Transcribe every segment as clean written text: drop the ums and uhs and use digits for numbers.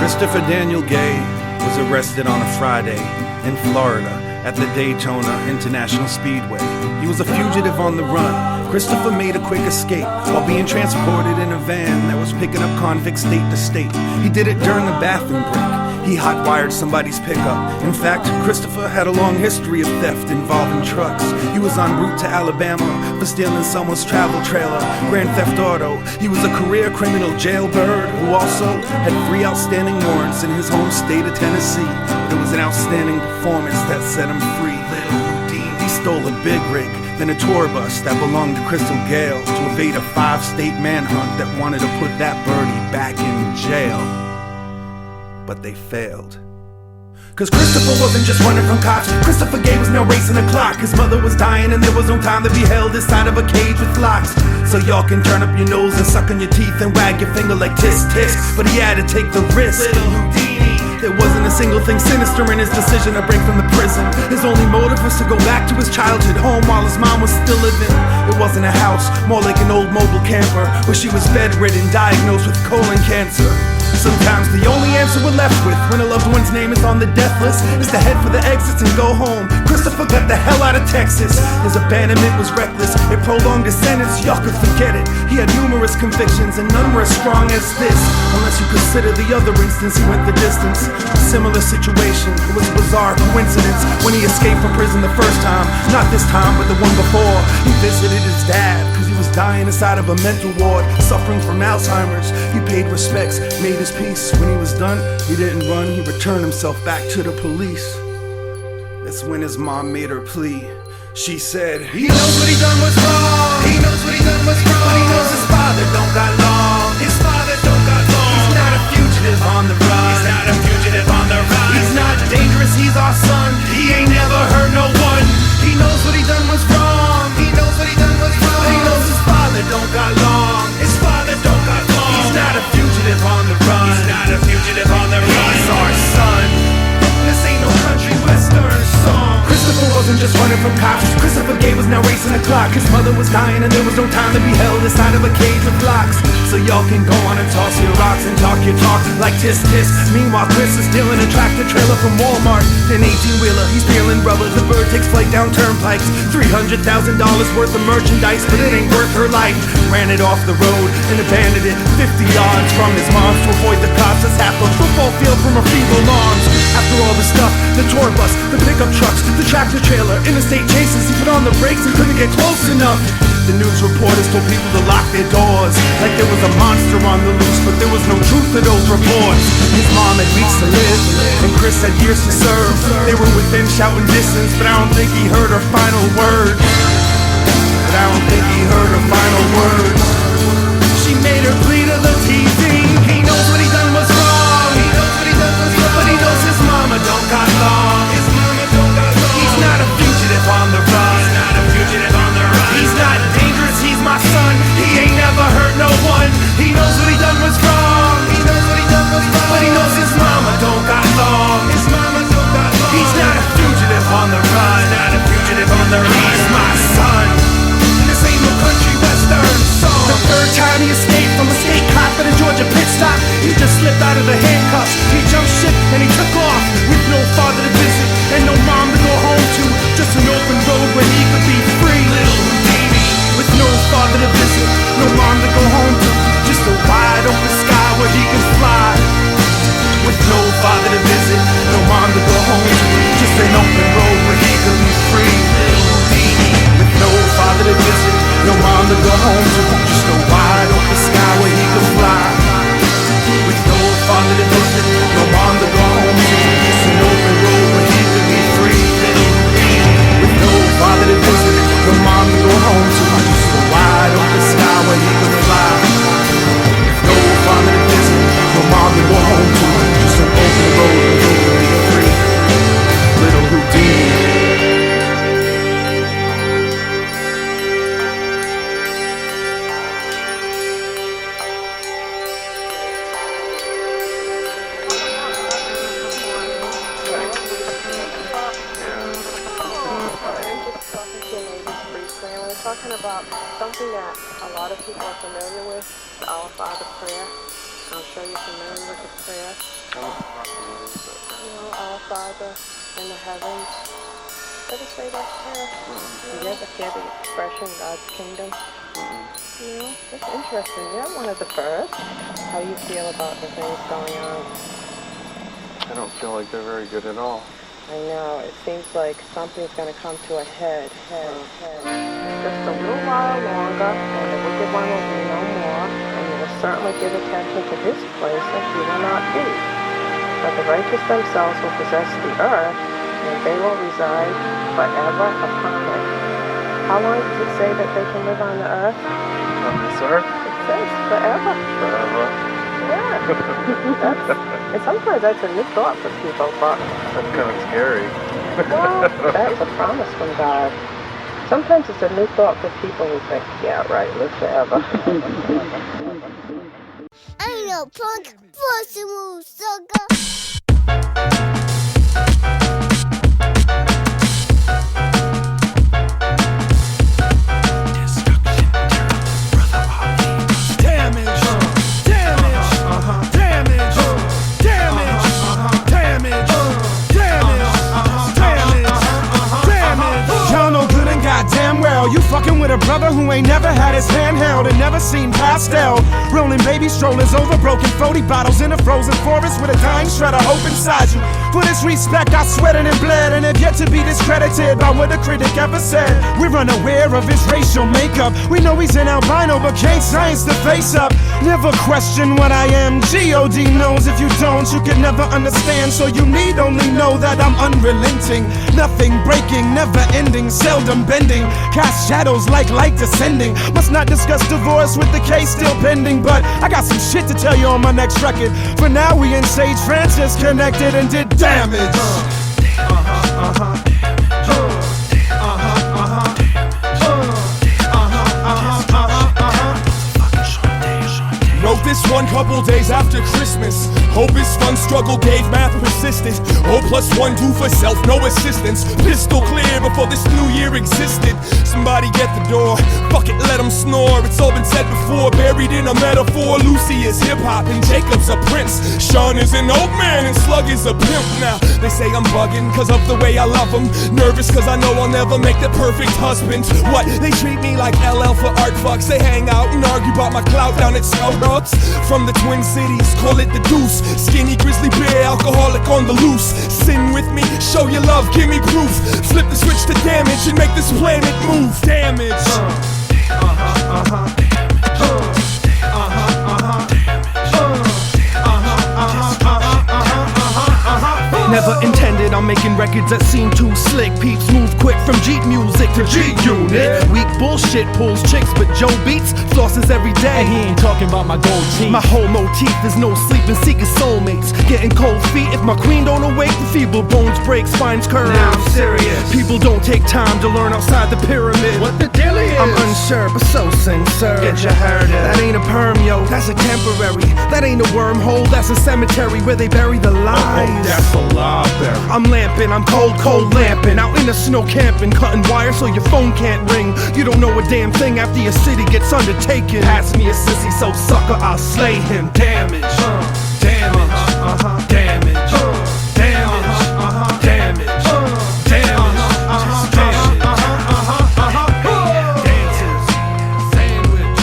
Christopher Daniel Gay was arrested on a Friday in Florida at the Daytona International Speedway. He was a fugitive on the run. Christopher made a quick escape while being transported in a van that was picking up convicts state to state. He did it during a bathroom break. He hotwired somebody's pickup. In fact, Christopher had a long history of theft involving trucks. He was en route to Alabama for stealing someone's travel trailer, grand theft auto. He was a career criminal jailbird who also had 3 outstanding warrants in his home state of Tennessee. But it was an outstanding performance that set him free. Little Houdini. He stole a big rig, then a tour bus that belonged to Crystal Gale to evade a 5-state manhunt that wanted to put that birdie back in jail. But they failed. Cause Christopher wasn't just running from cops. Christopher Gay was now racing the clock. His mother was dying and there was no time to be held inside of a cage with locks. So y'all can turn up your nose and suck on your teeth and wag your finger like tisk tisk. But he had to take the risk. Little Houdini. There wasn't a single thing sinister in his decision to break from the prison. His only motive was to go back to his childhood home while his mom was still living. It wasn't a house, more like an old mobile camper where she was bedridden, diagnosed with colon cancer. Sometimes the only answer we're left with when a loved one's name is on the death list is to head for the exits and go home. Christopher got the hell out of Texas. His abandonment was reckless. It prolonged his sentence, y'all could forget it. He had numerous convictions and none were as strong as this. Unless you consider the other instance he went the distance. A similar situation, it was a bizarre coincidence when he escaped from prison the first time. Not this time, but the one before. He visited his dad cause he was dying inside of a mental ward, suffering from Alzheimer's. He paid respects, made his peace. When he was done, he didn't run, he returned himself back to the police. That's when his mom made her plea. She said, he knows what he done was wrong. He knows what he done was wrong. But he knows his father don't got long. His father don't got long. He's not a fugitive on the run. He's not a fugitive on the run. He's not dangerous, he's our son. He ain't never hurt no one. He knows what he done was wrong. He knows what he done was wrong. But he knows his father don't got long. His father don't got long. He's not a fugitive on the run. He's not a fugitive on the run. He's our son. This ain't no country western song. Christopher wasn't just running from cops. Christopher Gay was now racing the clock. His mother was dying and there was no time to be held inside of a cage with locks. So y'all can go on and toss your rocks and talk your talk like tisk tisk. Meanwhile Chris is stealing a tractor trailer from Walmart. An 18-wheeler, he's peeling rubber. The bird takes flight down turnpikes. $300,000 worth of merchandise, but it ain't worth her life. Ran it off the road and abandoned it 50 yards from his mom's to avoid the cops. It's half a football field from her feeble lawns. After all the stuff, the tour bus, the pickup trucks, the tractor trailer, interstate chases, he put on the brakes and couldn't get close enough. The news reporters told people to lock their doors, like there was a monster on the loose, but there was no truth to those reports. His mom had weeks to live, and Chris had years to serve. They were within shouting distance, but I don't think he heard her final words. But I don't think he heard her final words. She made her plea to the TV. He knows what he done was wrong. He knows what he done was wrong. But he knows his mama don't got long. His mama don't got long. He's not a fugitive on the run. He's not a fugitive on the run. He's not dangerous, he's my son. He ain't never hurt no one. He knows what he done was wrong. He knows what he done was wrong. But he knows his mama don't got long. His mama don't got long. He's not a fugitive on the run. He's not a fugitive on the run. He's my son. This ain't no country western song. The third time he escaped from a state cop at a Georgia pit stop, he just slipped out of the handcuffs. He jumped ship and he took off with no father to visit and no mom to go home to. Just an open road where he could be free. Little Houdini. With no father to visit, no mom to go home to. Just a wide open sky where he can fly. With no father to visit, no mom to go home to. Just an open road where he could be free. Little Houdini. With no father to visit, no mom to go home to. Just a wide open sky where he can fly. With no father to visit, no mom to go home to. Just an open road where he could be free. Little Houdini. With no father to visit, no mom to go home to. Just a wide open sky where he can fly. With no father to visit, no mom to go home to. Just an open road where he could be free. Little Houdini. Talking about something that a lot of people are familiar with, the Our Father prayer. I'm sure you're familiar with the prayer. Our Father in the heavens. Ever say that prayer? You ever hear the expression God's kingdom? It's interesting. You're one of the first. How do you feel about the things going on? I don't feel like they're very good at all. I know. It seems like something's going to come to a head. Just a little while longer, and the wicked one will be no more, and you will certainly give attention to his place that he will not be. But the righteous themselves will possess the earth, and they will reside forever upon it. How long does it say that they can live on the earth? On this earth? It says forever. Forever. Yeah. And sometimes that's a new thought for people, but... That's kind of scary. Well, that's a promise from God. Sometimes it's a new thought for people who think, yeah, right, live forever. I know punk possible sucker. You fucking with a brother who ain't never had his hand held and never seen pastel. Rolling baby strollers over broken 40 bottles in a frozen forest with a dying shred of hope inside you. For this respect, I sweated and bled and have yet to be discredited by what a critic ever said. We're unaware of his racial makeup. We know he's an albino, but can't science the face up. Never question what I am. G.O.D. knows if you don't, you can never understand. So you need only know that I'm unrelenting. Nothing breaking, never ending, seldom bending. Cast shadows like light descending. Must not discuss divorce with the case still pending, but I got some shit to tell you on my next record. For now we in SageFrancis connected and did damage. Wrote this one couple days after Christmas. Hope is fun, struggle gave math persistence. O plus 1, 2 for self, no assistance. Pistol clear before this new year existed. Somebody get the door, fuck it, let them snore. It's all been said before, buried in a metaphor. Lucy is hip-hop and Jacob's a prince. Sean is an old man and Slug is a pimp. Now, they say I'm bugging cause of the way I love them. Nervous cause I know I'll never make the perfect husband. What? They treat me like LL for art fucks. They hang out and argue about my clout down at Starbucks. From the Twin Cities, call it the Deuce. Skinny grizzly bear, alcoholic on the loose. Sin with me, show your love, give me proof. Flip the switch to damage and make this planet move. Damage. Never intended on making records that seem too slick. Peeps move quick from Jeep music to G-Unit. Weak bullshit pulls chicks, but Joe beats flosses every day. And he ain't talking about my gold teeth. My whole motif is no sleep and seeking soulmates. Getting cold feet if my queen don't awake. The feeble bones break, spines curve. Now I'm serious. People don't take time to learn outside the pyramid. What the deal is? I'm unsure, but so sincere. Get your herd in. That ain't a perm, yo, that's a temporary. That ain't a wormhole, that's a cemetery where they bury the lies. That's a library. I'm lamping, I'm cold lamping. Out in the snow camping, cutting wires so your phone can't ring. You don't know a damn thing after your city gets undertaken. Pass me a sissy, so sucker, I'll slay him. Damage, damage, damage, damage, damage, damage, dances, sandwich,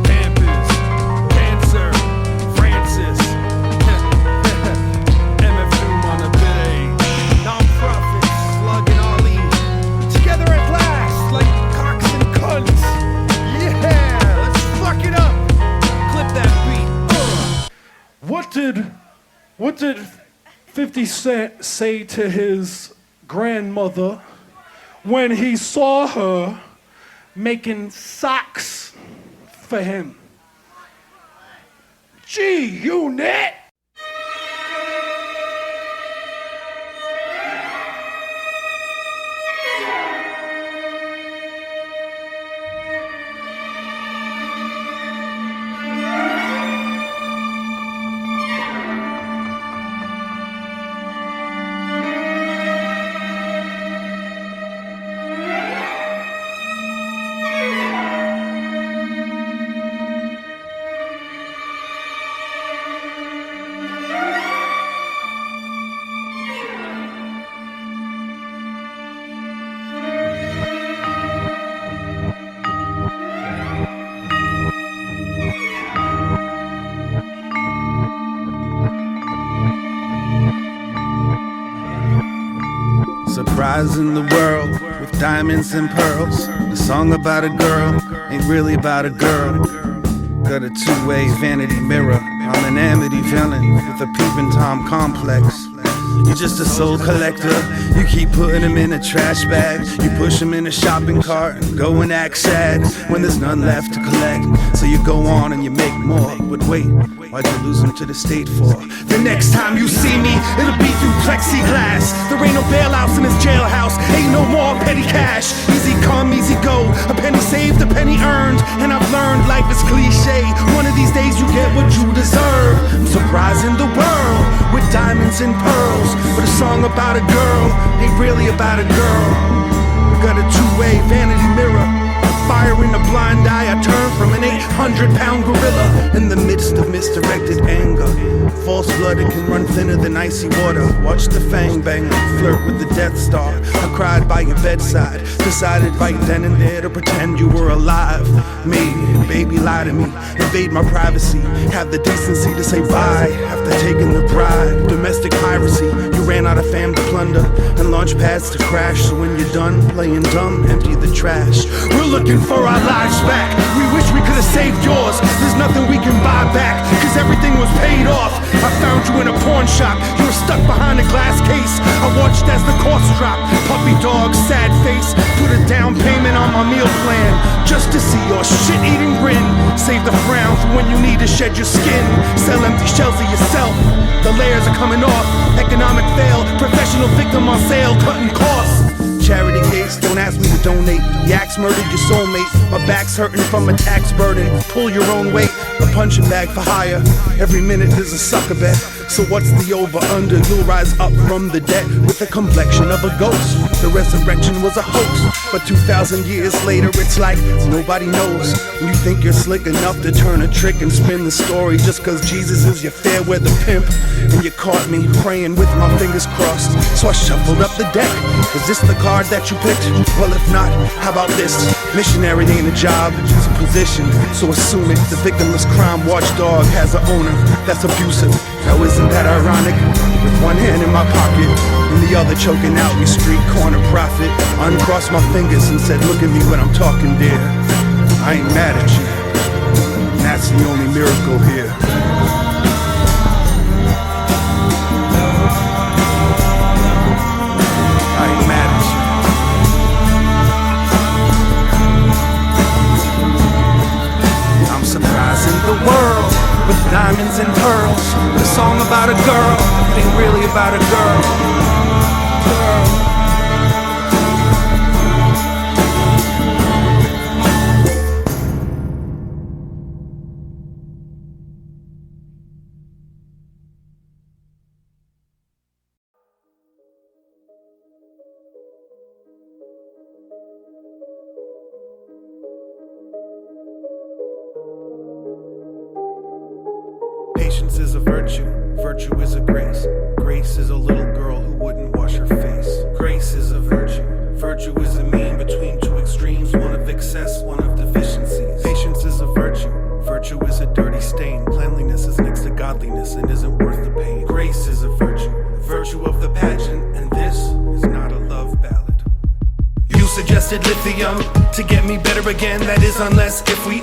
campus, cancer, Francis, MFU on a bit age, non-profits, Slug and Ali, together at last, like cocks and cunts. Yeah, let's fuck it up. Clip that beat. What did 50 Cent say to his grandmother when he saw her making socks for him? G-Unit! surprising the world with diamonds and pearls. The song about a girl ain't really about a girl. Got a two-way vanity mirror. I'm an amity villain with a peeping Tom complex. You're just a soul collector. You keep putting them in a trash bag. You push them in a shopping cart and go and act sad when there's none left to collect. So you go on and you make more. But wait, why'd you lose them to the state for? The next time you see me, it'll be through plexiglass. There ain't no bailouts in this jailhouse. Ain't no more petty cash. Easy come, easy go. A penny saved, a penny earned. And I've learned life is cliche. One of these days you get what you deserve. I'm surprising the world with diamonds and pearls. But a song about a girl ain't really about a girl. Got a two-way vanity mirror. Fire in a blind eye, I turn from an 800-pound gorilla. In the midst of misdirected anger, false blood, it can run thinner than icy water. Watch the fang banger flirt with the Death Star. I cried by your bedside, decided right then and there to pretend you were alive. Me, baby, lie to me, invade my privacy, have the decency to say bye after taking the bribe. Domestic piracy, you ran out of fam to plunder and launch pads to crash. So when you're done playing dumb, empty the trash. We're looking for our lives back. We wish we could have saved yours. There's nothing we can buy back, cause everything was paid off. I found you in a pawn shop. You were stuck behind a glass case. I watched as the cost dropped. Puppy dog, sad face. Put a down payment on my meal plan just to see your shit-eating grin. Save the frown for when you need to shed your skin. Sell empty shells of yourself. The layers are coming off. Economic fail. Professional victim on sale. Cutting costs. Charity case, don't ask me to donate. Yaks murdered your soulmate. My back's hurting from a tax burden. Pull your own weight, a punching bag for hire. Every minute there's a sucker bet. So what's the over-under? You'll rise up from the debt with the complexion of a ghost. The resurrection was a hoax, but 2,000 years later it's like nobody knows. And you think you're slick enough to turn a trick and spin the story just cause Jesus is your fair weather pimp. And you caught me praying with my fingers crossed, so I shuffled up the deck. Is this the card that you picked? Well, if not, how about this? Missionary ain't a job, it's a position. So assume it, the victimless crime watchdog has an owner that's abusive. Now isn't that ironic? With one hand in my pocket and the other choking out your street corner prophet. Uncrossed my fingers and said, look at me when I'm talking, dear. I ain't mad at you, and that's the only miracle here. I ain't mad at you. I'm surprising the world with diamonds and pearls. The song about a girl ain't really about a girl. Patience is a virtue, virtue is a grace. Grace is a little girl who wouldn't wash her face. Grace is a virtue, virtue is a mean between two extremes, one of excess, one of deficiencies. Patience is a virtue, virtue is a dirty stain. Cleanliness is next to godliness and isn't worth the pain. Grace is a virtue, virtue of the pageant, and this is not a love ballad. You suggested lithium to get me better again. That is unless if we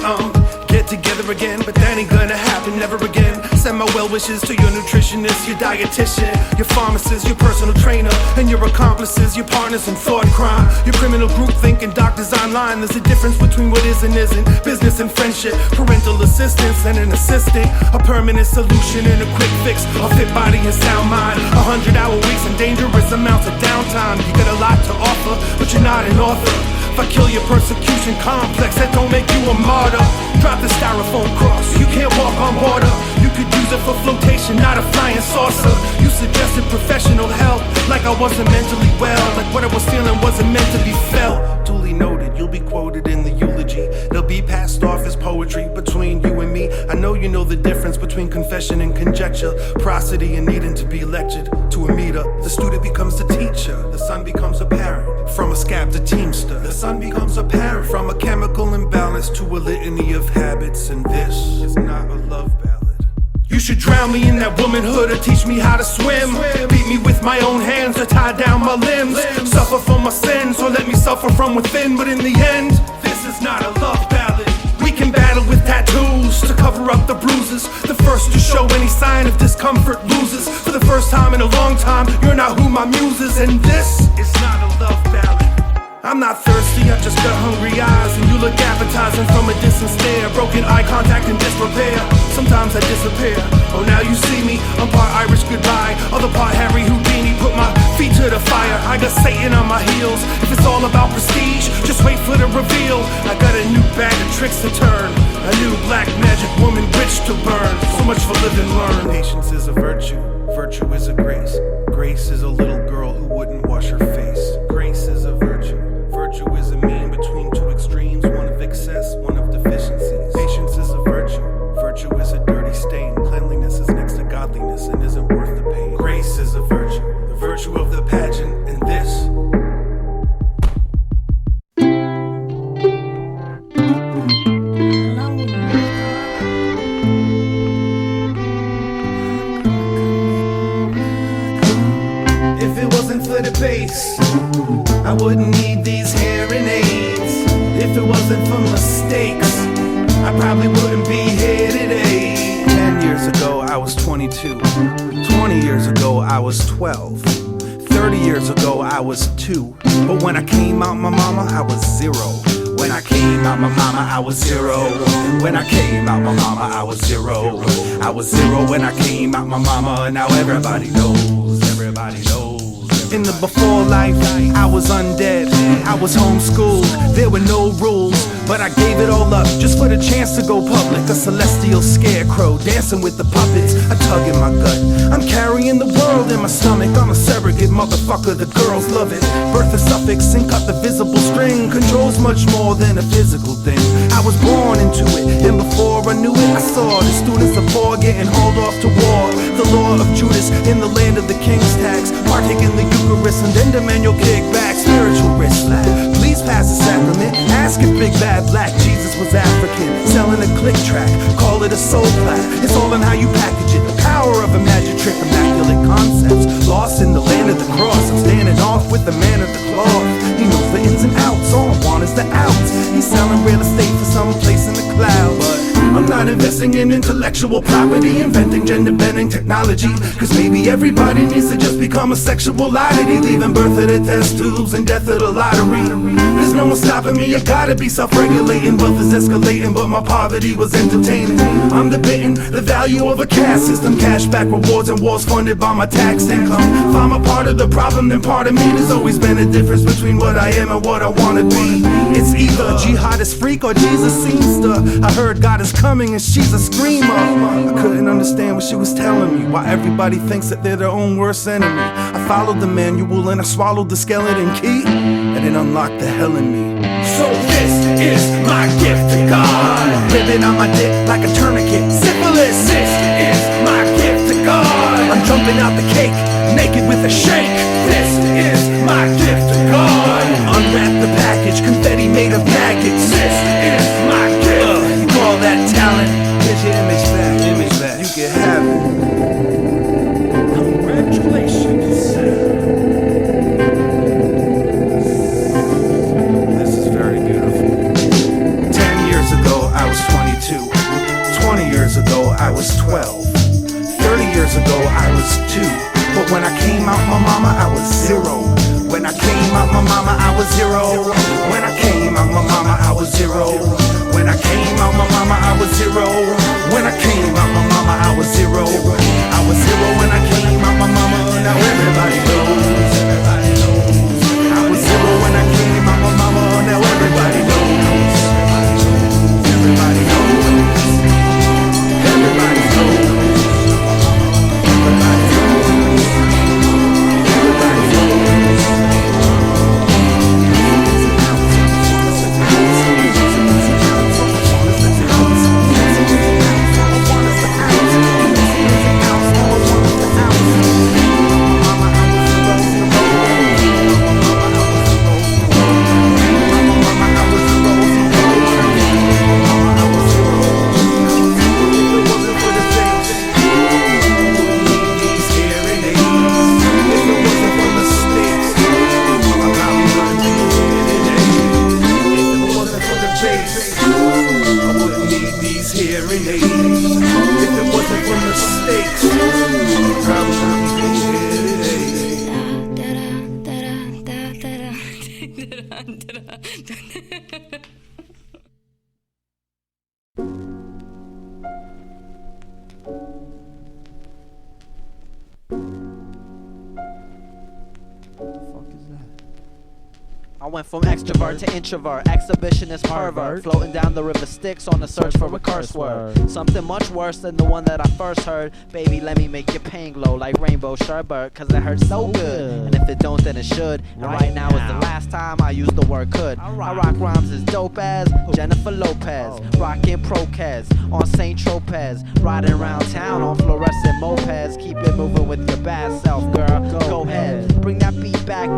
get together again, but that ain't gonna happen never again. Send my well wishes to your nutritionist, your dietitian, your pharmacist, your personal trainer, and your accomplices, your partners in thought crime, your criminal group thinking doctors online. There's a difference between what is and isn't, business and friendship, parental assistance and an assistant, a permanent solution and a quick fix, a fit body and sound mind, 100-hour weeks and dangerous amounts of downtime. You got a lot to offer, but you're not an author. If I kill your persecution complex, that don't make you a martyr. Drop the styrofoam cross, you can't walk on water. You could use it for flotation, not a flying saucer. You suggested professional help, like I wasn't mentally well, like what I was feeling wasn't meant to be felt. Duly noted, you'll be quoted in the eulogy. They'll be passed off as poetry between you and me. I know you know the difference between confession and conjecture, prosody and needing to be lectured to a meter. The student becomes the teacher, the son becomes a parent. From a scab to teamster, the son becomes a parent. From a chemical imbalance to a litany of habits, and this is not a love ballad. You should drown me in that womanhood or teach me how to swim. Beat me with my own hands or tie down my limbs. Suffer for my sins or let me suffer from within. But in the end, this is not a love ballad. We can battle with tattoos to cover up the bruises. The first to show any sign of discomfort loses. For the first time in a long time, you're not who my muse is. And this is not a love ballad. I'm not thirsty, I just got hungry eyes. And you look appetizing from a distant stare. Broken eye contact and disrepair. Sometimes I disappear. Oh, now you see me, I'm part Irish goodbye, other part Harry Houdini. Put my feet to the fire, I got Satan on my heels. If it's all about prestige, just wait for the reveal. I got a new bag of tricks to turn, a new black magic woman witch to burn. So much for live and learn. Patience is a virtue, virtue is a grace. Grace is a little girl who wouldn't wash her face. Grace is a virtue, virtue is a mean between two extremes, one of excess, one of deficiencies. Patience is a virtue, virtue is a dirty stain. Cleanliness is next to godliness and isn't worth the pain. Grace is a virtue, the virtue of the pageant, and this. If it wasn't for the bass, I wouldn't need these hearing aids. If it wasn't for mistakes, I probably wouldn't be here today. 10 years ago I was 22. 20 years ago I was 12. 30 years ago I was 2. But when I came out my mama I was 0. When I came out my mama I was 0. When I came out my mama I was 0. I was 0 when I came out my mama. And now everybody knows, everybody knows. In the before life, I was undead, I was homeschooled, there were no rules. But I gave it all up just for the chance to go public. A celestial scarecrow dancing with the puppets, a tug in my gut. I'm carrying the world in my stomach. I'm a surrogate motherfucker, the girls love it. Birth is suffix, sync up the visible string. Controls much more than a physical thing. I was born into it, and before I knew it I saw the students of 4 getting hauled off to war. The law of Judas in the land of the king's tax. Partake in the Eucharist and then demand your kickback. Spiritual wrist slap, please pass the sacrament. Ask if Big Bad Black Jesus was African. Selling a click track, call it a soul clap. It's all in how you package it. The power of a magic trick, immaculate concepts. Lost in the land of the cross, I'm standing off with the man of the cloth. He knows the ins and outs, all I want is the outs. He's selling real estate for some place in the clouds. But I'm not investing in intellectual property, inventing gender-bending technology. Cause maybe everybody needs to just become a sexual oddity, leaving birth of the test tubes and death of the lottery. There's no one stopping me, I gotta be self-regulating. Wealth is escalating, but my poverty was entertaining. I'm debating the value of a caste system, cashback rewards and wars funded by my tax income. If I'm a part of the problem, then part of me. There's always been a difference between what I am and what I wanna be. It's either a jihadist freak or Jesus seamster. I heard God is coming and she's a screamer. I couldn't understand what she was telling me, why everybody thinks that they're their own worst enemy. I followed the manual and I swallowed the skeleton key, and it unlocked the hell in me. So this is my gift to God, living on my dick like a tourniquet. Syphilis, this is my gift to God. I'm jumping out the cake, naked with a shake. This is my gift to God. Unwrap the package, confetti made of maggots. This is my gift. You call that talent? Here's your image back, image back. You can have it. Congratulations. This is very beautiful. 10 years ago I was 22. 20 years ago I was 12. 30 years ago I was 2. But when I came out my mama I was 0. When I came out my mama I was 0. When I came out my mama I was 0. When I came out my mama I was 0. When I came out my mama I was 0. I was 0 when I came out my mama. Now everybody knows. I was 0 when I came out my mama. Now everybody knows. Everybody knows. Everybody knows. Everybody knows. Everybody knows. If it wasn't for mistakes, I would I went from extrovert to introvert, exhibitionist pervert, floating down the river Styx on the search for a curse word. Something much worse than the one that I first heard. Baby, let me make your pain glow like rainbow sherbet, cause it hurts so good. And if it don't, then it should. And right now is the last time I use the word could. I rock rhymes as dope as Jennifer Lopez, rockin' Procaz on St. Tropez, riding around town on fluorescent mopeds. Keep it moving with your bad self, girl. Go ahead, bring that beat back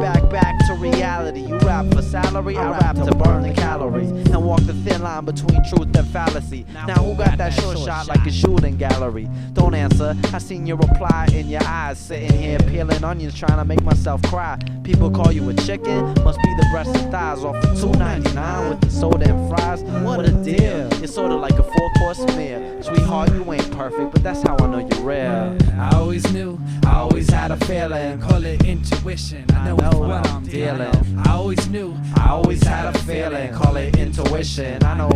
to reality. You rap for salary, I rap to burn the calories and walk the thin line between truth and fallacy. Now who got that short shot like a shooting gallery? Don't answer, I seen your reply in your eyes. Sitting here peeling onions trying to make myself cry. People call you a chicken, must be the breast and thighs off of $2.99 with the soda and fries. What a deal, you're sorta like a 4-course meal. Sweetheart, you ain't perfect, but that's how I know you're real. I always knew, I always had a feeling. Call it intuition, I know it's what I'm dealing. I always knew, I always had a feeling. Call it intuition, I know.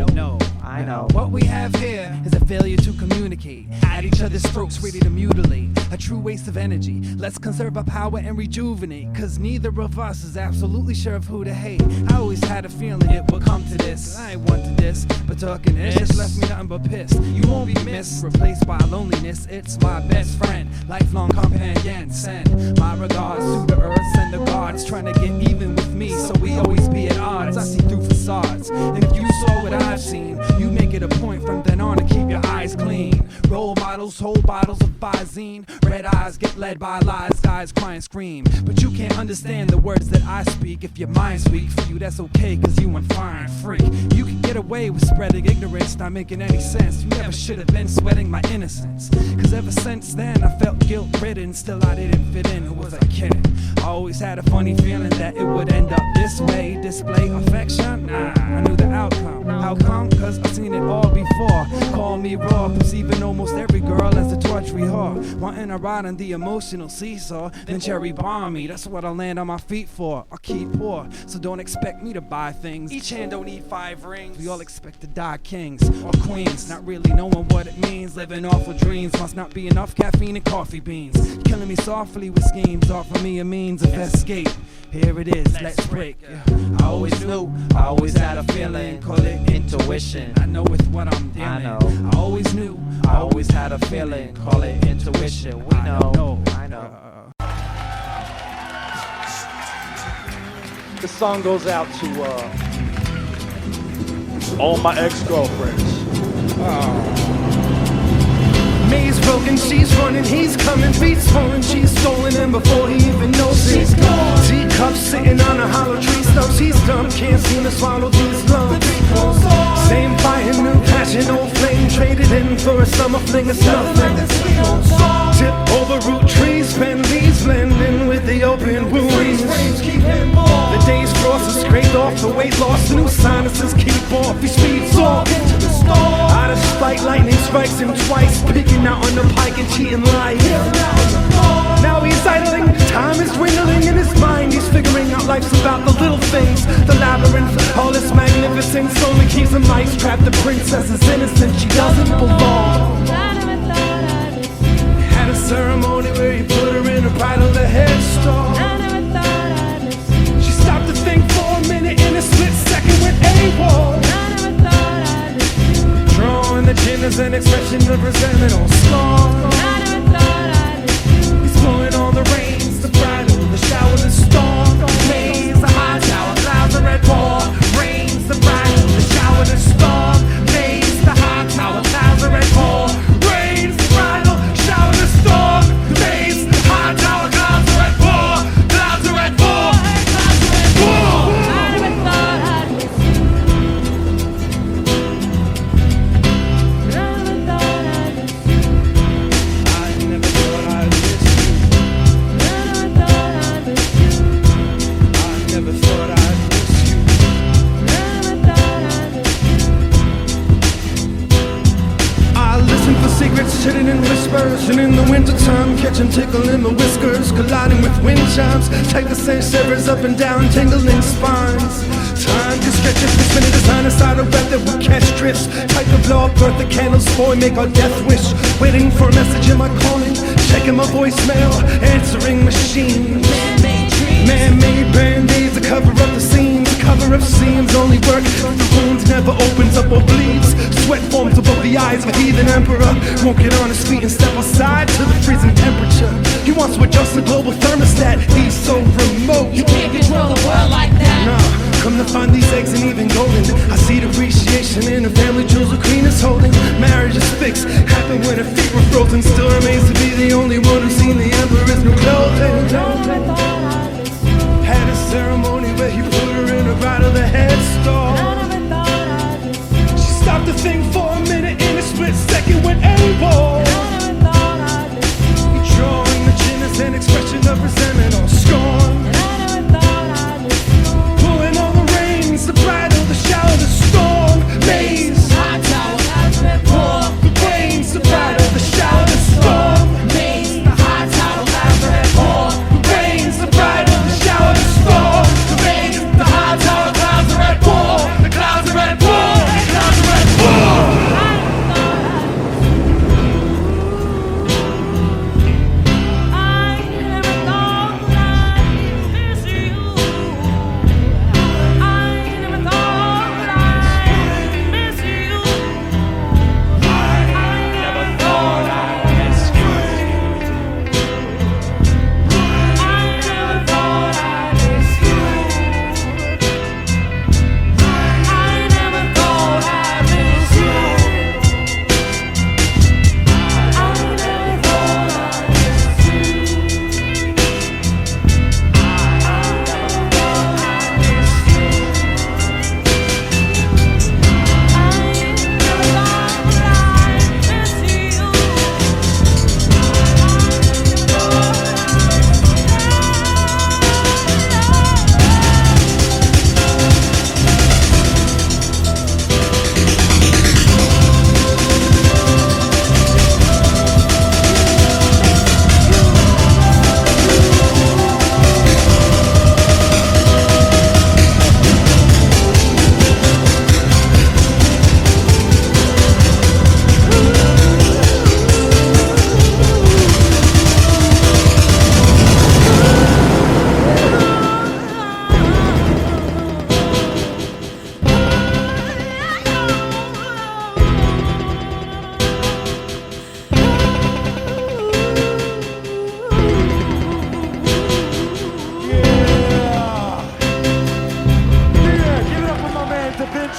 What we have here is a failure to communicate. At each other's throats, ready to mutilate. A true waste of energy. Let's conserve our power and rejuvenate. Cause neither of us is absolutely sure of who to hate. I always had a feeling it would come to this. I ain't wanted this, but talking this just left me nothing but pissed. You won't be missed, replaced by loneliness. It's my best friend, lifelong companion. Send my regards to the earth and the gods, trying to get even with me, so we always be at odds. I see through facades, and if you saw what I've seen, you make it a point from then on to keep your eyes clean. Role models hold bottles of Visine. Red eyes get led by lies, guys cry and scream. But you can't understand the words that I speak. If your mind speaks for you, that's okay, cause you ain't fine, freak. You can get away with spreading ignorance, not making any sense. You never should have been sweating my innocence. Cause ever since then I felt guilt-ridden. Still I didn't fit in, who was I kidding? I always had a funny feeling that it would end up this way. Display affection? Nah, I knew the outcome. How come? Cause I've seen it all before. Call me raw, perceiving almost every girl as a tawdry whore. Wanting to ride on the emotional seesaw, then cherry bomb me. That's what I land on my feet for. I'll keep poor, so don't expect me to buy things. Each hand don't need 5 rings. We all expect to die kings or queens, not really knowing what it means. Living off of dreams must not be enough caffeine and coffee beans. Killing me softly with schemes, offer me a means of escape. Here it is, let's break. I always knew, I always had a feeling. Call it intuition, I know it's what I'm dealing. I always knew, I always had a feeling. Call it intuition, we know. I know. This song goes out to all my ex-girlfriends. May's broken, she's running, he's coming, feet swollen, she's stolen, and before he even knows it, she's gone. Teacups sitting on a hollow tree stump, she's dumb, can't seem to swallow these lumps. Same fire, new passion, old flame, traded in for a summer fling, it's nothing. Tip over root trees, spend leaves, blending with the open wounds. The days frost is scraped off, the weight loss, new sinuses keep off, he speeds off. Out of spite, lightning strikes him twice, picking out on the pike and cheating life. Now he's idling, time is dwindling in his mind. He's figuring out life's about the little things. The labyrinth, all its magnificence only keeps him mice trapped. The princess is innocent, she doesn't belong. Had a ceremony where he put her in a bridal, the headstone. She stopped to think for a minute, in a split second went AWOL. Drawing the chin as an expression of resentment on scar. He's blowing all the rains, the bridle, the shower, the storm. Maze, the high tower, clouds, the red ball. Rains, the bridle, the shower, the storm. Maze, the high tower, clouds, the red ball. Rains, the bridle, shower, the storm. Maze, the high tower, clouds, the red ball. Clouds, the red ball. I secrets hidden in whispers, and in the wintertime catch 'em tickling the whiskers, colliding with wind chimes. Take the same shivers up and down, tingling spines. Time to stretch it, spin a design inside a web that will catch drifts. Type of blow up, birth the candles for, make our death wish. Waiting for a message in my calling, checking my voicemail, answering machine. Man-made band-aids to cover up the seams. Cover up seams only work if the wound never opens up or bleeds. Sweat forms above the eyes of a heathen emperor. Won't get on his feet and step aside to the freezing temperature. He wants to adjust the global thermostat. He's so remote. You can't control the world like that. Nah, come to find these eggs ain't even golden. I see the appreciation in the family jewels the queen is holding. Marriage is fixed, happened when her feet were frozen. Still remains to be the only one who's seen the emperor's new clothing. Had a ceremony where he put her in a ride of the headstone. She stopped to think for a minute, in a split second went AWOL. Drawing the chin as an expression of resentment or scorn. Pulling on the reins, the bridle, the shower, the storm. Maze, Hot tower, Lazarus pour. the reins, the bridle, the shower, the storm. Maze, the hot tower, Lazarus pour. The reins, the bridle, the shower, the storm. The rain, the hot tower, clouds are red pour. The clouds are red pour. The clouds are red pour.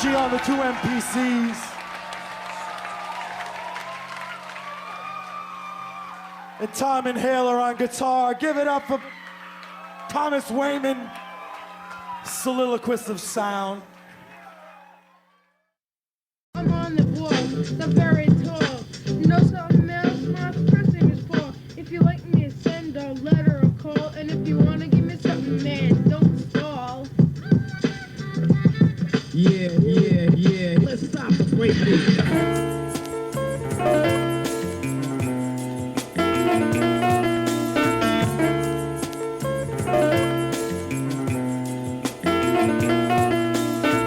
On the two MPCs. And Tom Inhaler on guitar. Give it up for Thomas Wayman, soliloquist of sound. I'm on the wall, I'm very tall. You know something else? My pressing is for. If you like me, send a letter or call. And if you want to give me something, man, don't stall. Yeah. Let's stop the break this.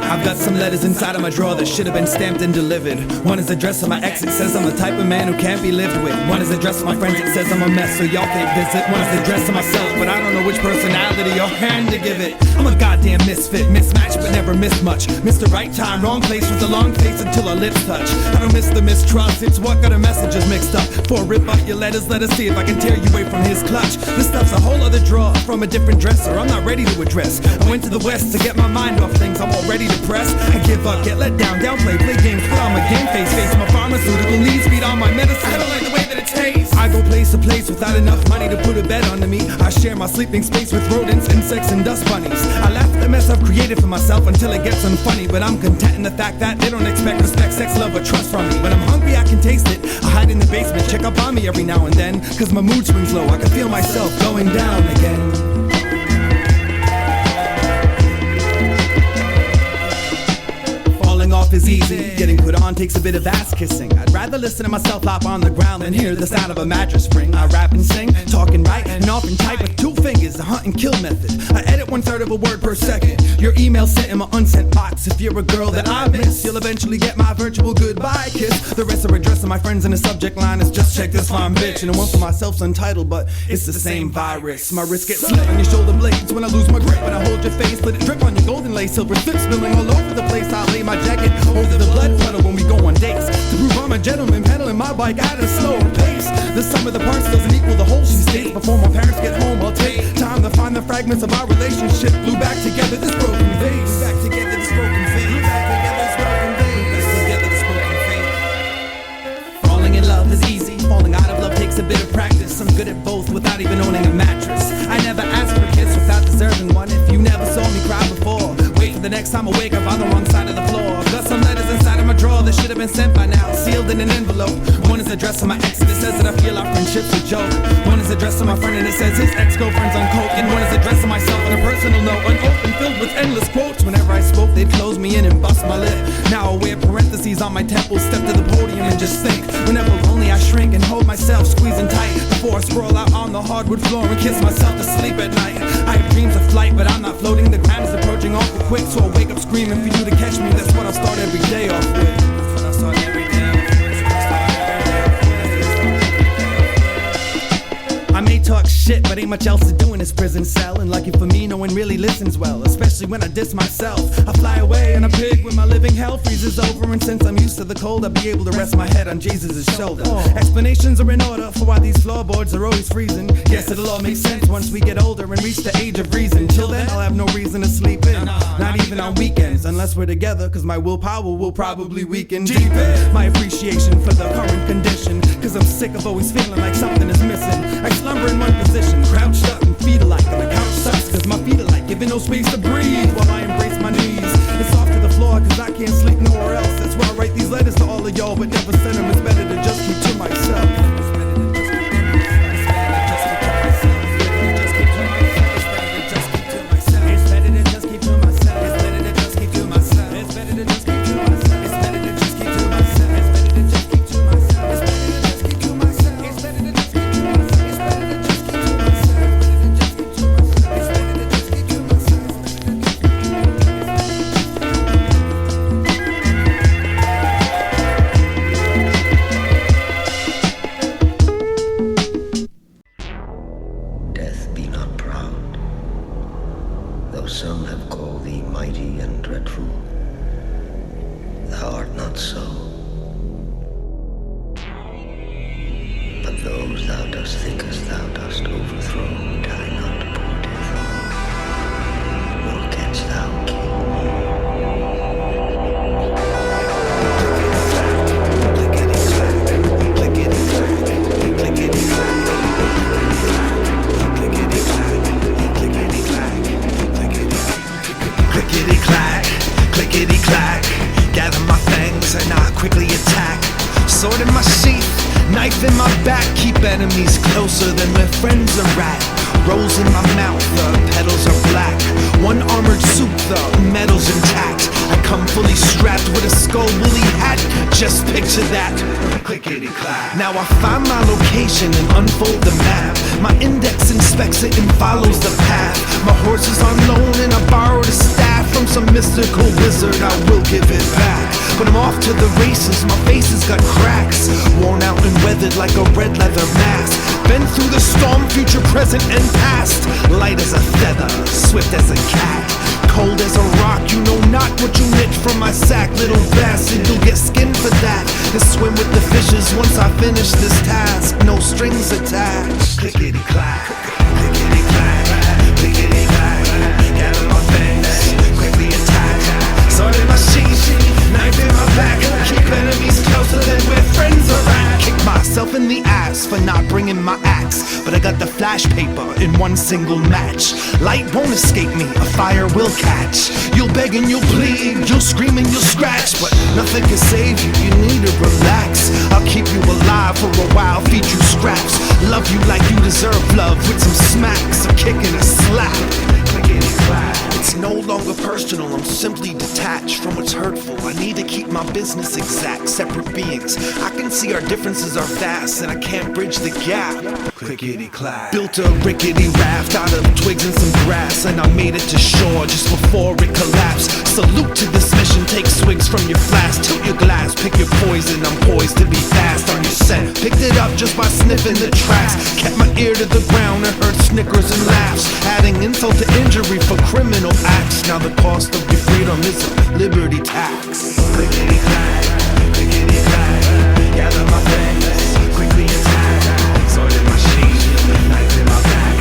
I've got some letters inside of my drawer that should have been stamped and delivered. One is addressed to my ex, it says I'm the type of man who can't be lived with. One is addressed to my friends, it says I'm a mess, so y'all can't visit. One is addressed to myself, but I don't know which personality or hand to give it. I'm a goddamn misfit, mismatched but never missed much. Missed the right time, wrong place with the long face until our lips touch. I don't miss the mistrust, it's what got our messages mixed up. For a rip out your letters, let us see if I can tear you away from his clutch. This stuff's a whole other drawer from a different dresser. I'm not ready to address. I went to the west to get my mind off things I'm already depressed. I give up, get let down, downplay, play games, put on my game face, my pharmaceutical needs, feed on my medicine. I don't like the way that it tastes. I go place to place without enough money to put a bed under me. I share my sleeping space with rodents, insects, and dust bunnies. I laugh at the mess I've created for myself until it gets unfunny, but I'm content in the fact that they don't expect respect, sex, love, or trust from me. When I'm hungry, I can taste it. I hide in the basement, check up on me every now and then, cause my mood swings low, I can feel myself going down again. Falling off off is easy. Getting put on takes a bit of ass kissing. I'd rather listen to myself flop on the ground than hear the sound of a mattress spring. I rap and sing, talking right, and often type with 2 fingers, the hunt and kill method. I edit 1/3 of a word per second. Your email sent in my unsent box. If you're a girl that I miss, you'll eventually get my virtual goodbye kiss. The rest are addressing my friends in the subject line is just check this fine bitch. And one for myself's untitled, but it's the same virus. My wrist gets slit on your shoulder blades when I lose my grip. When I hold your face, let it drip on your golden lace. Silver slip spilling all over the place. I lay my jacket over the blood puddle when we go on dates. To prove I'm a gentleman, pedaling my bike at a slower pace. The sum of the parts doesn't equal the whole, she states. Before my parents get home, I'll take time to find the fragments of our relationship. Glue back together this broken vase. Glue back together this broken vase. Glue back together this broken vase. Glue back together this broken vase. Falling in love is easy. Falling out of love takes a bit of practice. I'm good at both without even owning a mattress. I never asked for a kiss without deserving one. If you never saw me cry before, wait for the next time I wake up on the wrong side of the floor. Got some letters inside of my drawer that should have been sent by now, sealed in an envelope. One is addressed to my ex and it says that I feel our friendship's a joke. One is addressed to my friend and it says his ex-girlfriend's on coke. And one is addressed to myself on a personal note, unopened, filled with endless quotes. Whenever I spoke, they'd close me in and bust my lip. Now I wear parentheses on my temples, step to the podium and just think. Whenever lonely, I shrink and hold myself squeezing tight before I scroll out on the hardwood floor and kiss myself to sleep at night. I have dreams of flight, but I'm not floating. The ground is approaching awful quick, so I wake up screaming for you to catch me. That's what I start every day off with. That's what I start every day off with. I may talk shit, but ain't much else to do in this prison cell. And lucky for me, no one really listens well, especially when I diss myself. I fly away in a pig when my living hell freezes over. And since I'm used to the cold, I'll be able to rest my head on Jesus' shoulder. Explanations are in order for why these floorboards are always freezing. Guess it'll all make sense once we get older and reach the age of reason. Till then, I'll have no reason to sleep in, not even on weekends, unless we're together, cause my willpower will probably weaken deep in. My appreciation for the current condition, cause I'm sick of always feeling like something is missing. I slumber in one position, crouched up and feet alike, and the couch sucks cause my feet are like giving no space to breathe while I embrace my knees. It's off to the floor cause I can't sleep nowhere else. That's why I write these letters to all of y'all, but never send them. It's better to just keep to myself. Now I find my location and unfold the map. My index inspects it and follows the path. My horse is on loan and I borrowed a staff from some mystical wizard. I will give it back. But I'm off to the races, my face has got cracks, worn out and weathered like a red leather mask. Been through the storm, future, present, and past. Light as a feather, swift as a cat, cold as a rock. You know not what you knit from my sack, little bastard. You'll get skinned for that and swim with the fishes once I finish this task. No strings attached. Clickety clack, clickety clack, clickety clack. Gather my things, quickly attack. Sword in my sheath, knife in my back. Keep enemies closer than we're friends around. Kick myself in the ass for not bringing my axe, but I got the flash paper in one single match. Light won't escape me, a fire will catch. You'll beg and you'll plead, you'll scream and you'll scratch, but nothing can save you, you need to relax. I'll keep you alive for a while, feed you scraps, love you like you deserve love with some smacks, a kick and a slap. It's no longer longer personal, I'm simply detached from what's hurtful. I need to keep my business exact, separate beings. I can see our differences are vast, and I can't bridge the gap. Clickety-clack. Built a rickety raft out of twigs and some grass, and I made it to shore just before it collapsed. Salute to this mission, take swigs from your flask, tilt your glass, pick your poison. I'm poised to be fast on your scent. Picked it up just by sniffing the tracks. Kept my ear to the ground and heard snickers and laughs, adding insult to injury for criminal acts. Now the cost of your freedom is a liberty tax. Clickety-clack, clickety-clack. Gather my things, quickly attack. Sword in my sheath, knife in my back.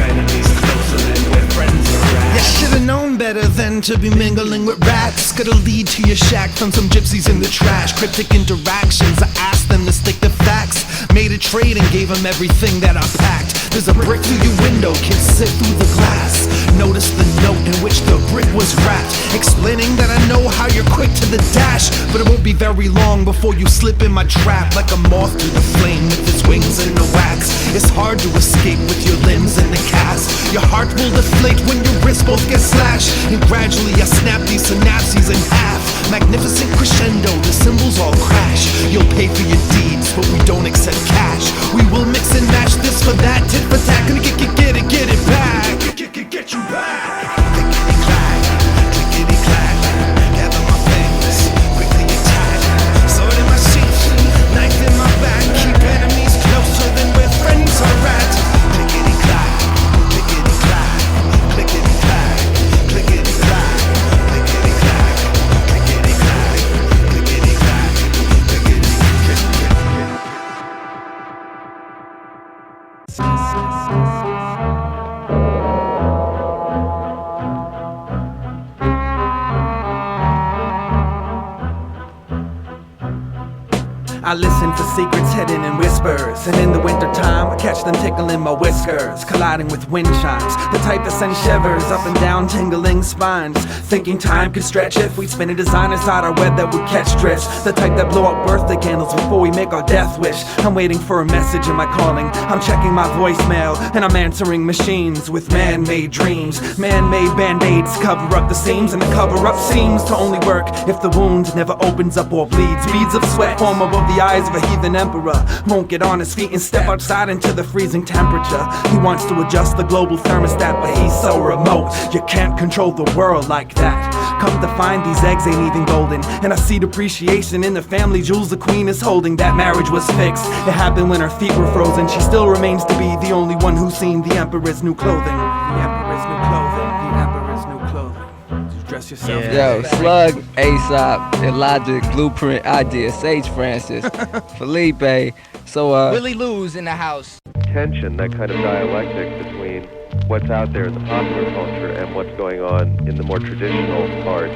Enemies closer than where friends are at. You should've known better than to be mingling with rats. Gotta lead to your shack from some gypsies in the trash. Cryptic interactions, I asked them to stick to facts. Made a trade and gave them everything that I packed. There's a brick through your window, can sit through the glass. Notice the note in which the brick was wrapped, explaining that I know how you're quick to the dash, but it won't be very long before you slip in my trap. Like a moth to the flame with its wings and the wax. It's hard to escape with your limbs in the cast. Your heart will deflate when your wrists both get slashed, and gradually I snap these synapses in half. Magnificent crescendo, the cymbals all crash. You'll pay for your deeds, but we don't accept cash. We will mix and match this for that, tit for tat. Gonna get it back. Get you back. Clickety-clack, clickety-clack. Gather my things, quickly attack. Sword in my sheath, knife in my back. Keep enemies closer than where friends are at. Clickety-clack, clickety-clack, clickety-clack, clickety-clack, clickety-clack, clickety-clack, clickety-clack, I listen for secrets hidden in whispers, and in the wintertime I catch them tickling my whiskers, colliding with wind chimes, the type that send shivers up and down tingling spines. Thinking time could stretch if we spin a design inside our web that would catch drifts, the type that blow up birthday candles before we make our death wish. I'm waiting for a message in my calling, I'm checking my voicemail, and I'm answering machines with man-made dreams. Man-made band-aids cover up the seams, and the cover-up seems to only work if the wound never opens up or bleeds. Beads of sweat form above the eyes of a heathen emperor. Won't get on his feet and step outside into the freezing temperature. He wants to adjust the global thermostat, but he's so remote. You can't control the world like that. Come to find these eggs ain't even golden, and I see depreciation in the family jewels the queen is holding. That marriage was fixed. It happened when her feet were frozen. She still remains to be the only one who's seen the emperor's new clothing. The emperor's new clothing. The emperor's new clothing. Dress yourself. Yo, Slug, Aesop, Illogic, Blueprint, Idea, Sage Francis, Felipe. So Willie Lou's in the house. Tension, that kind of dialectic between what's out there in the popular culture and what's going on in the more traditional art,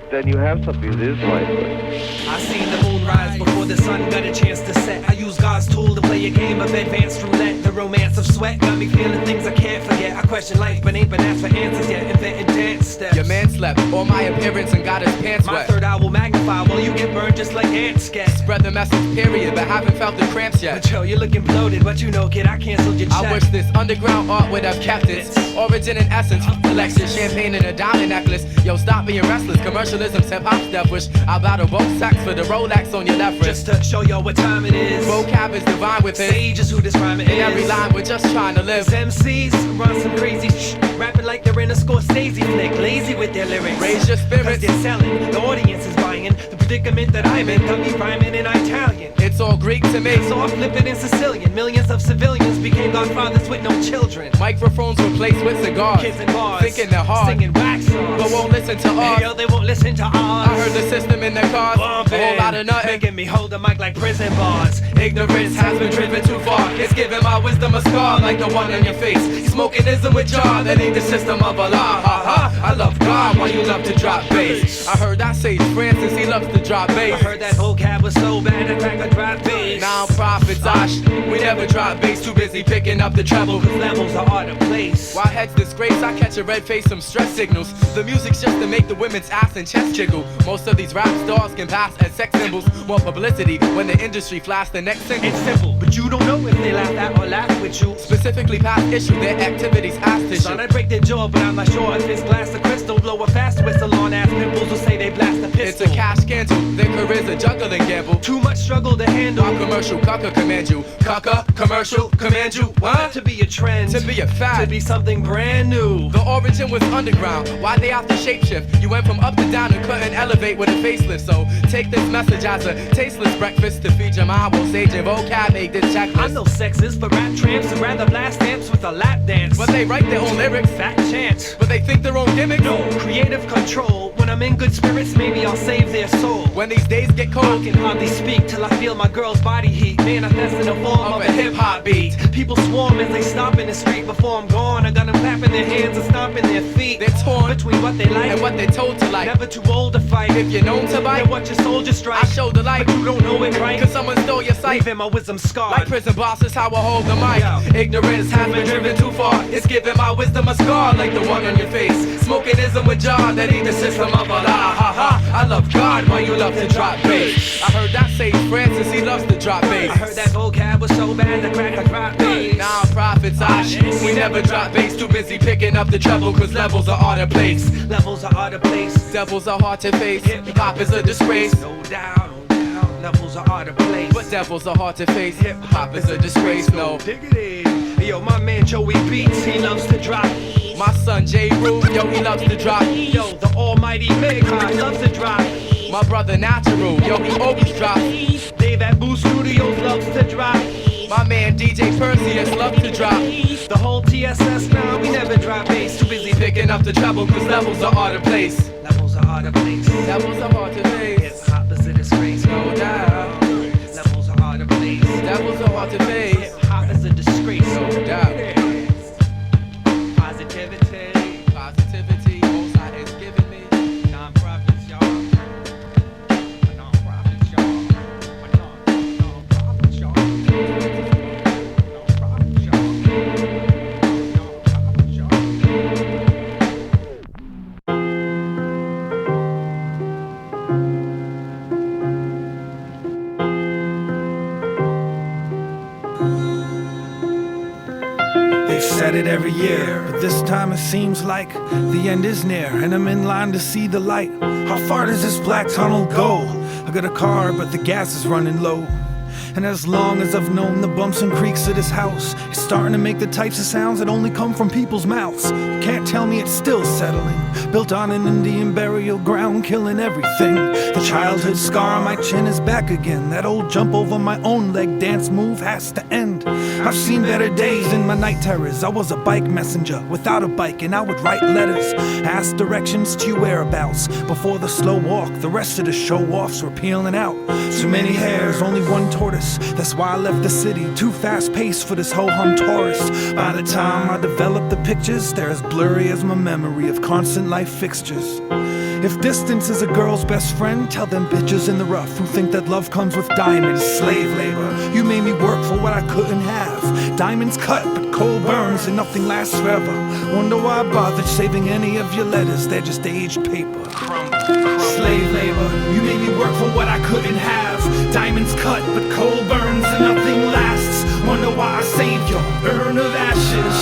then you have something that is lifeless. I seen the moon rise before the sun got a chance to set. I use God's tool to play a game of advanced roulette. The romance of sweat got me feeling things I can't forget. I question life but ain't been asked for answers yet. Inventing dance steps. Your man slept, or my appearance and got his pants My wet. third eye will magnify while you get burned just like ants get. Spread the message, period, but haven't felt the cramps yet. But yo, you're looking bloated, but you know, kid, I canceled your check. I wish this underground art would have kept its origin and essence. Collection, champagne and a diamond necklace. Yo, stop being restless. Commercialism's hip-hop's devilish. I'll battle both sacks for the Rolex on your left wrist. Just to show y'all what time it is. Vocab is divine with it. Sage is who this rhyme is. In every line, we're just trying to live. These MCs run some crazy rapping like they're in a Scorsese flick. Lazy with their lyrics. Raise your spirits. Cause they're selling. The audience is buying. The predicament that I'm in got me rhyming in Italian. It's all Greek to me. So I flip it in Sicilian. Millions of civilians became godfathers with no children. Microphones replaced with cigars. Kids and bars. Thinking they're hard. Singing wax songs. But won't listen to ours. Yo, they won't listen to ours. I heard the system in their cars. Bumping. A whole lot of nothing. Making me hold the mic like prison bars. Ignorance has been driven too far. It's giving my wisdom a scar like the one on your face. You smoking ism with jar. That ain't the system of Allah. Ha ha. I love God while you love to drop bass. I heard that Sage Francis, he loves to drop bass. I heard that vocab was so bad I crack a drop bass. Non-profits, we never drop bass. Too busy picking up the treble. Cause levels are out of place. While heads disgrace, I catch a red face, some stress signals. The music's just to make the women's ass and chest jiggle. Most of these rap stars can pass as sex symbols. More publicity when the industry flashes the next single. It's simple, but you don't know if they laugh at or laugh with. with you. Specifically past issue, their activities as tissue. Son, I break their jaw, but I'm not sure if it's glass or crystal. Blow a fast whistle on ass pimples will say they blast a pistol. It's a cash scandal, their career's a juggling gamble. Too much struggle to handle. Our commercial cucker command you. Cucker, commercial, command you. What? To be a trend. To be a fad. To be something brand new. The origin was underground. Why they have to shapeshift? You went from up to down and couldn't elevate with a facelift. So take this message as a tasteless breakfast to feed your mind. Will sage and vocab make this checklist. I'm no sexist for rap tramps who rather blast amps with a lap dance. But they write their own lyrics. Fat chance. But they think their own gimmicks. No creative control. When I'm in good spirits, maybe I'll save their soul. When these days get cold, I can hardly speak till I feel my girl's body heat manifest in the form of a hip-hop beat. People swarm as they stop in the street. Before I'm gone, I got them clapping their hands and stomping their feet. They're torn between what they like and what they're told to like. Never too old to fight. If you're known to bite, then watch your soldier strike. I show the light, but you don't know it right. Cause someone stole your sight. Leaving my wisdom scarred. Like prison bosses, how I hold the mic. Ignorance has been driven too far. It's giving my wisdom a scar like the one on your face. Smoking-ism with John that ain't the system of Allah. Ha ha. I love God while you love to drop bass. I heard that SageFrancis, he loves to drop bass. I heard that vocab was so bad that crack I drop bass. Non-profits, we never drop bass. Too busy picking up the treble cause levels are out of place. Levels are out of place. Devils are hard to face. Hip-hop is a disgrace. No doubt, levels are out of place. But devils are hard to face. Hip-hop is a disgrace, no. Diggity. Yo, my man Joey Beats, he loves to drop. My son J. Rue, yo, he loves to drop. Yo, the almighty Megha, he loves to drop. My brother Natural, yo, he always drops. Dave at Boo Studios loves to drop. My man DJ Perseus loves to drop. The whole TSS now, we never drop bass. Too busy picking up the treble cause levels are out of place. Levels are out of place. Levels are hard to face. Hip-hop is a disgrace, no doubt. Levels are out of place. Levels are hard to face. Hip-hop is a disgrace, no doubt. Positivity. Positivity, most I has given me. Non-profits, y'all. Non-profits, y'all. Non-profits, y'all. Non-profits, They've said it every year, but this time it seems like the end is near, and I'm in line to see the light. How far does this black tunnel go? I got a car, but the gas is running low. And as long as I've known the bumps and creaks of this house, it's starting to make the types of sounds that only come from people's mouths. You can't tell me it's still settling. Built on an Indian burial ground, killing everything. The childhood scar on my chin is back again. That old jump over my own leg dance move has to end. I've seen better days in my night terrors. I was a bike messenger without a bike, and I would write letters, ask directions to your whereabouts. Before the slow walk, the rest of the show-offs were peeling out. Too many hairs, only one tortoise. That's why I left the city, too fast-paced for this ho-hum tourist. By the time I developed the pictures, they're as blurry as my memory of constant life fixtures. If distance is a girl's best friend, tell them bitches in the rough who think that love comes with diamonds. Slave labor, you made me work for what I couldn't have. Diamonds cut, but coal burns and nothing lasts forever. Wonder why I bothered saving any of your letters, they're just aged paper. Slave labor, you made me work for what I couldn't have. Diamonds cut, but coal burns and nothing lasts. Wonder why I saved your urn of ashes.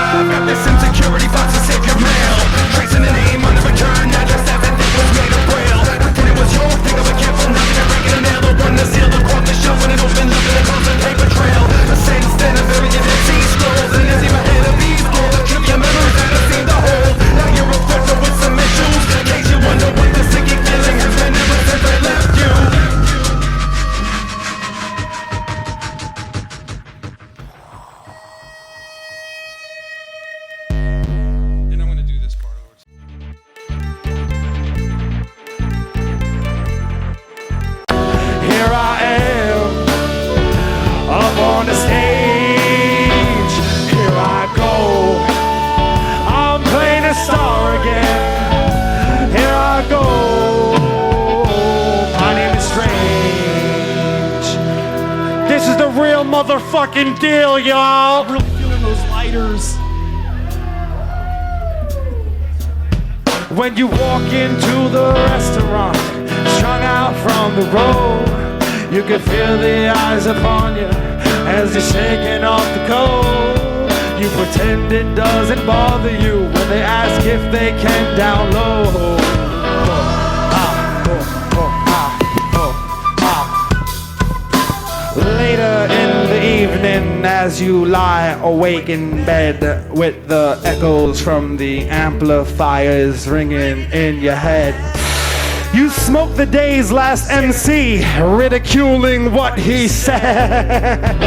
I've got this insecurity thoughts to save your mail. Tracing the name on the return address, everything was made of braille. But then it was your thing, I was careful not to break a nail. The one to seal, the quote, the show, when it opened up and it caused a paper trail. The same instead of everything that sea scrolls. And as even ahead of these goals, the trivia memories that I seem to hold. Now you're a threat with some issues. In case you wonder what the sticky feeling has been ever since I left you. Motherfucking deal, y'all. I'm really feeling those lighters. When you walk into the restaurant, strung out from the road, you can feel the eyes upon you as you're shaking off the cold. You pretend it doesn't bother you when they ask if they can down low. Later in the evening, as you lie awake in bed with the echoes from the amplifiers ringing in your head, you smoke the day's last MC, ridiculing what he said.